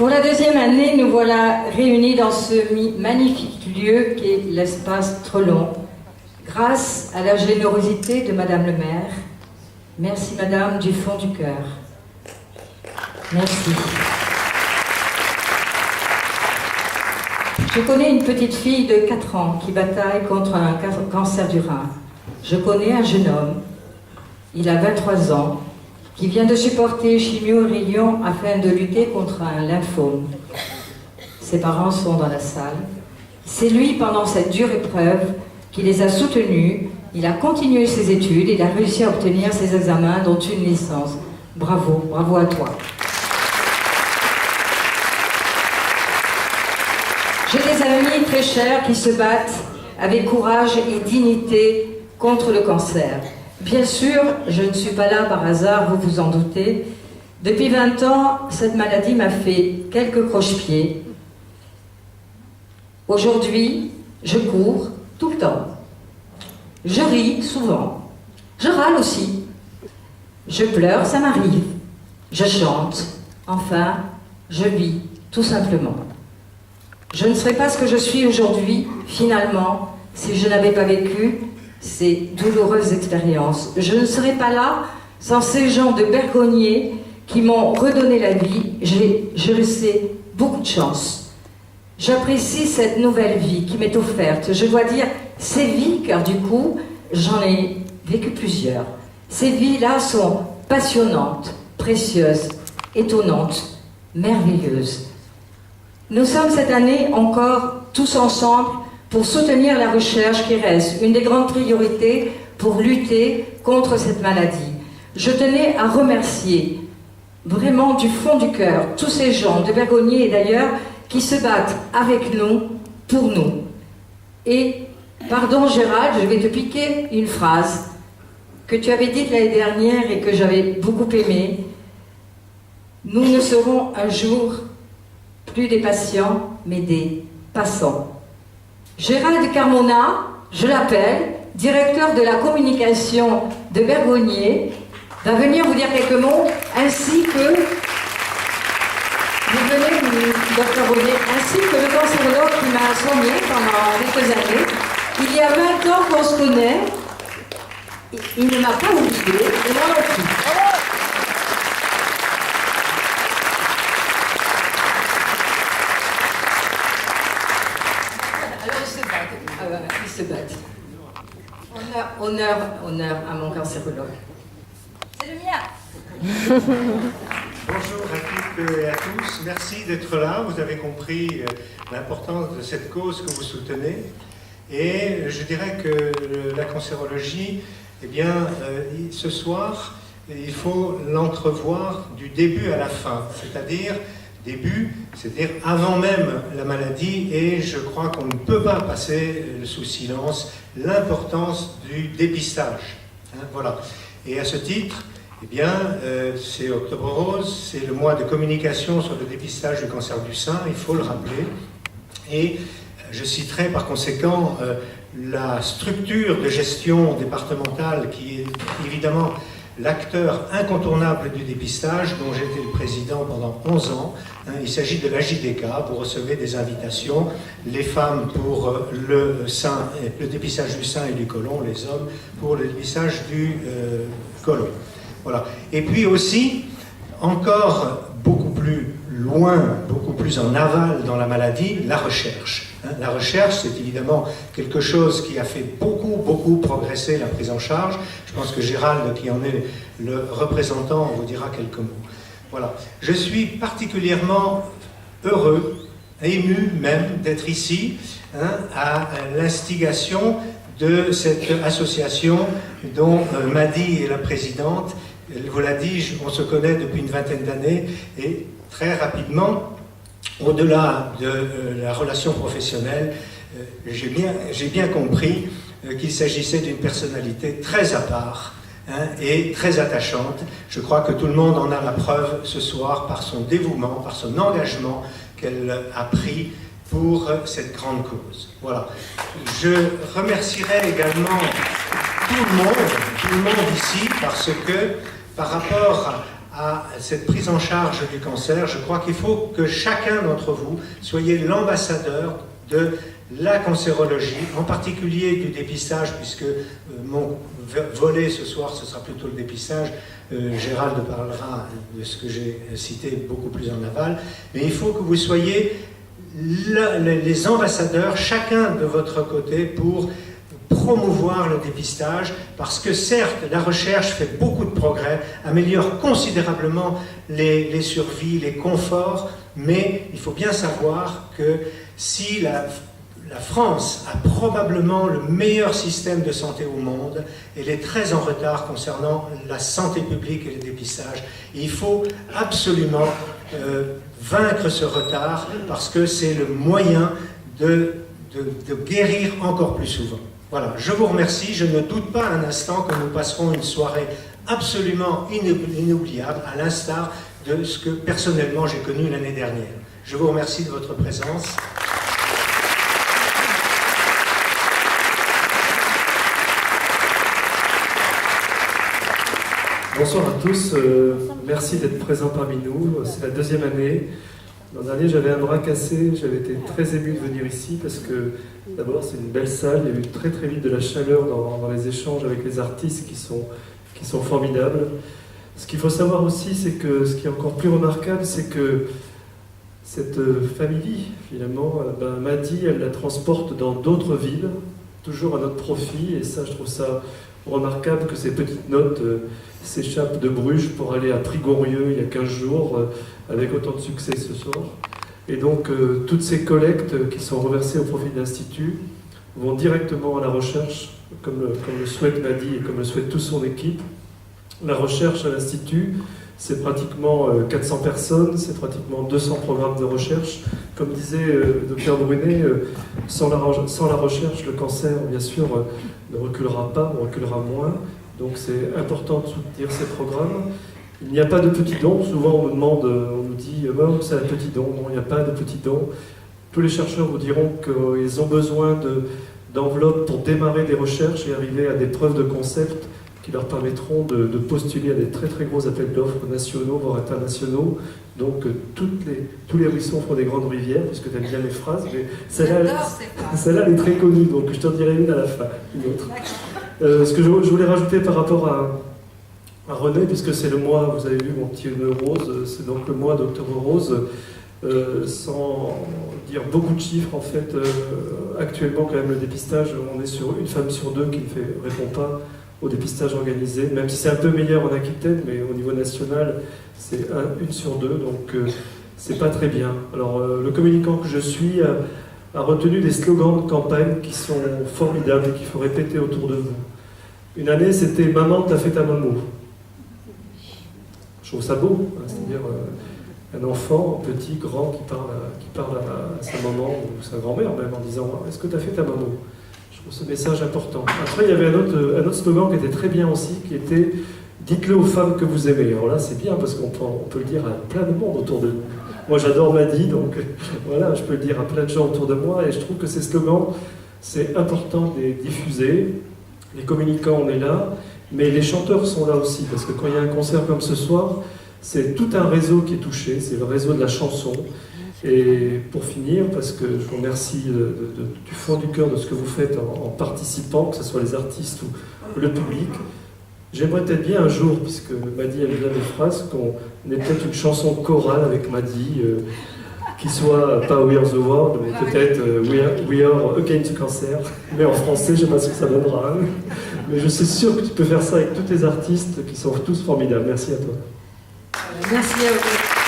Pour la deuxième année, nous voilà réunis dans ce magnifique lieu qu'est l'espace Trelon, grâce à la générosité de Madame le maire. Merci Madame du fond du cœur. Merci. Je connais une petite fille de 4 ans qui bataille contre un cancer du rein. Je connais un jeune homme, il a 23 ans, qui vient de supporter chimio-rayon afin de lutter contre un lymphome. Ses parents sont dans la salle. C'est lui, pendant cette dure épreuve, qui les a soutenus. Il a continué ses études, il a réussi à obtenir ses examens, dont une licence. Bravo, bravo à toi. J'ai des amis très chers qui se battent avec courage et dignité contre le cancer. Bien sûr, je ne suis pas là par hasard, vous vous en doutez. Depuis 20 ans, cette maladie m'a fait quelques croche-pieds. Aujourd'hui, je cours tout le temps. Je ris souvent. Je râle aussi. Je pleure, ça m'arrive. Je chante. Enfin, je vis, tout simplement. Je ne serais pas ce que je suis aujourd'hui, finalement, si je n'avais pas vécu ces douloureuses expériences. Je ne serais pas là sans ces gens de Bergognier qui m'ont redonné la vie. J'ai laissé beaucoup de chance. J'apprécie cette nouvelle vie qui m'est offerte. Je dois dire ces vies, car du coup, j'en ai vécu plusieurs. Ces vies-là sont passionnantes, précieuses, étonnantes, merveilleuses. Nous sommes cette année encore tous ensemble pour soutenir la recherche qui reste une des grandes priorités pour lutter contre cette maladie. Je tenais à remercier vraiment du fond du cœur tous ces gens de Bergognier et d'ailleurs qui se battent avec nous, pour nous. Et, pardon Gérald, je vais te piquer une phrase que tu avais dite l'année dernière et que j'avais beaucoup aimée. Nous ne serons un jour plus des patients, mais des passants. Gérald Carmona, je l'appelle, directeur de la communication de Bergognier, va venir vous dire quelques mots, ainsi que, Dr Bonnet, ainsi que le cancérologue qui m'a soigné pendant quelques années. Il y a 20 ans qu'on se connaît, il ne m'a pas oublié, et moi non plus. Ils se battent. Honneur à mon cancérologue. C'est le mien. Bonjour à toutes et à tous. Merci d'être là. Vous avez compris l'importance de cette cause que vous soutenez. Et je dirais que la cancérologie, eh bien, ce soir, il faut l'entrevoir du début à la fin. C'est-à-dire avant même la maladie, et je crois qu'on ne peut pas passer sous silence l'importance du dépistage. Voilà. Et à ce titre, eh bien, c'est Octobre Rose, c'est le mois de communication sur le dépistage du cancer du sein, il faut le rappeler. Et je citerai par conséquent la structure de gestion départementale qui est évidemment l'acteur incontournable du dépistage, dont j'ai été le président pendant 11 ans. Il s'agit de la JDK. Vous recevez des invitations, les femmes pour le dépistage du sein et du côlon, les hommes pour le dépistage du côlon. Voilà. Et puis aussi, encore beaucoup plus loin, beaucoup plus en aval dans la maladie, la recherche. La recherche, c'est évidemment quelque chose qui a fait beaucoup progresser la prise en charge. Je pense que Gérald, qui en est le représentant, vous dira quelques mots. Voilà. Je suis particulièrement heureux, ému même, d'être ici, à l'instigation de cette association dont Madi est la présidente. Elle vous l'a dit, on se connaît depuis une vingtaine d'années et très rapidement, au-delà de la relation professionnelle, j'ai bien compris qu'il s'agissait d'une personnalité très à part et très attachante. Je crois que tout le monde en a la preuve ce soir par son dévouement, par son engagement qu'elle a pris pour cette grande cause. Voilà. Je remercierai également tout le monde ici, parce que par rapport à cette prise en charge du cancer, je crois qu'il faut que chacun d'entre vous soyez l'ambassadeur de la cancérologie, en particulier du dépistage, puisque mon volet ce soir, ce sera plutôt le dépistage. Gérald parlera de ce que j'ai cité beaucoup plus en aval, mais il faut que vous soyez les ambassadeurs, chacun de votre côté, pour promouvoir le dépistage, parce que certes, la recherche fait beaucoup de progrès, améliore considérablement les survies, les conforts, mais il faut bien savoir que si la France a probablement le meilleur système de santé au monde, elle est très en retard concernant la santé publique et le dépistage. Et il faut absolument vaincre ce retard, parce que c'est le moyen de guérir encore plus souvent. Voilà, je vous remercie. Je ne doute pas un instant que nous passerons une soirée absolument inoubliable, à l'instar de ce que personnellement j'ai connu l'année dernière. Je vous remercie de votre présence. Bonsoir à tous, merci d'être présents parmi nous. C'est la deuxième année. L'an dernier, j'avais un bras cassé, j'avais été très ému de venir ici parce que d'abord c'est une belle salle, il y a eu très très vite de la chaleur dans les échanges avec les artistes qui sont formidables. Ce qu'il faut savoir aussi, c'est que ce qui est encore plus remarquable, c'est que cette famille, finalement, Maddy, elle la transporte dans d'autres villes, toujours à notre profit, et ça, je trouve ça remarquable que ces petites notes s'échappent de Bruges pour aller à Prigorieux il y a 15 jours, avec autant de succès ce soir. Et donc, toutes ces collectes qui sont reversées au profit de l'Institut vont directement à la recherche, comme le souhaite Maddy et comme le souhaite toute son équipe. La recherche à l'Institut, c'est pratiquement 400 personnes, c'est pratiquement 200 programmes de recherche. Comme disait Dr Brunet, sans la recherche, le cancer, bien sûr, ne reculera pas, on reculera moins. Donc c'est important de soutenir ces programmes. Il n'y a pas de petits dons. Souvent on nous demande, on nous dit oh, c'est un petit don. Non, il n'y a pas de petits dons. Tous les chercheurs vous diront qu'ils ont besoin d'enveloppes pour démarrer des recherches et arriver à des preuves de concept qui leur permettront de postuler à des très très gros appels d'offres nationaux, voire internationaux. Donc tous les ruisseaux font des grandes rivières, puisque tu aimes bien les phrases, mais celle-là elle est très connue, donc je t'en dirai une à la fin, une autre. Ce que je voulais rajouter par rapport à René, puisque c'est le mois, vous avez vu mon petit nœud rose, c'est donc le mois d'Octobre Rose, sans dire beaucoup de chiffres, en fait, actuellement quand même le dépistage, on est sur une femme sur deux qui ne répond pas au dépistage organisé, même si c'est un peu meilleur en Aquitaine, mais au niveau national, c'est une sur deux, donc c'est pas très bien. Alors, le communicant que je suis a retenu des slogans de campagne qui sont formidables et qu'il faut répéter autour de vous. Une année, c'était « Maman, t'as fait ta maman ». Je trouve ça beau, hein, c'est-à-dire un enfant, petit, grand, qui parle à sa maman ou sa grand-mère même en disant « Est-ce que t'as fait ta maman ?» Je trouve ce message important. Après, il y avait un autre slogan qui était très bien aussi, qui était « Dites-le aux femmes que vous aimez ». Alors là, c'est bien parce qu'on peut le dire à plein de monde autour de nous. Moi, j'adore Maddy, donc voilà, je peux le dire à plein de gens autour de moi, et je trouve que ces slogans, c'est important de les diffuser. Les communicants, on est là, mais les chanteurs sont là aussi, parce que quand il y a un concert comme ce soir, c'est tout un réseau qui est touché, c'est le réseau de la chanson. Et pour finir, parce que je vous remercie du fond du cœur de ce que vous faites en participant, que ce soit les artistes ou le public, j'aimerais peut-être bien un jour, puisque Maddy aime bien des phrases, qu'on ait peut-être une chanson chorale avec Maddy, qui soit pas We Are the World, mais peut-être We Are Against Cancer, mais en français, je ne sais pas ce que ça donnera. Hein. Mais je suis sûr que tu peux faire ça avec tous tes artistes qui sont tous formidables. Merci à toi. Merci à vous.